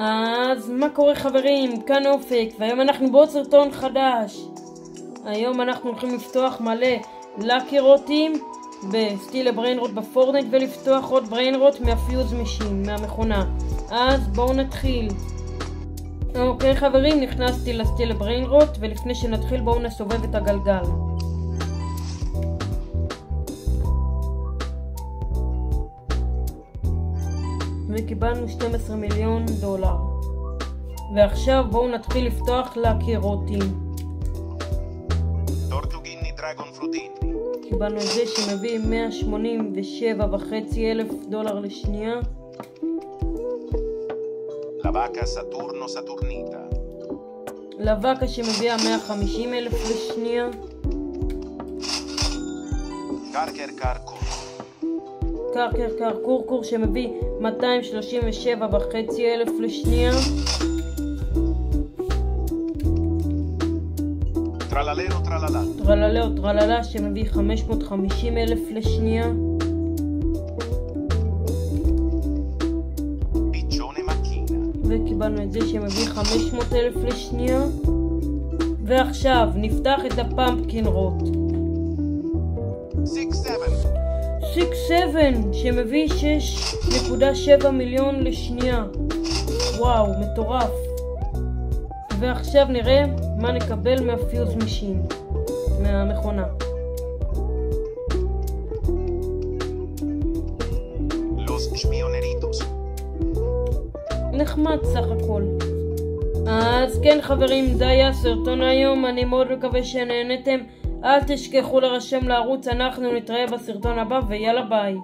אז מה קורה חברים? כאן אופק, והיום אנחנו בעוד סרטון חדש. היום אנחנו הולכים לפתוח מלא לקירוטים בסטיל הבריינרוט בפורטנייט ולפתוח עוד בריינרוט מהפיוז משין, מהמכונה. אז בואו נתחיל. אוקיי חברים, נכנסתי לסטיל הבריינרוט, ולפני שנתחיל בואו נסובב את הגלגל. וקיבלנו 12 מיליון דולר. ועכשיו בואו נתחיל לפתוח לקירוטים. קיבלנו את זה שמביא 187,500 דולר לשנייה. לבקה שמביאה 150,000 לשנייה. קרקר קורקור שמביא 237,500 לשנייה. טרללה שמביא 550,000 לשנייה. וקיבלנו את זה שמביא 500,000 לשנייה. ועכשיו נפתח את הפמפקין רוט 6-7 שמביא 6.7 מיליון לשנייה. וואו, מטורף. ועכשיו נראה מה נקבל מהפיוז משין, מהמכונה. נחמד סך הכל. אז כן חברים, זה היה סרטון היום, אני מאוד מקווה שנהנתם. אל תשכחו לרשם לערוץ, אנחנו נתראה בסרטון הבא ויאללה ביי.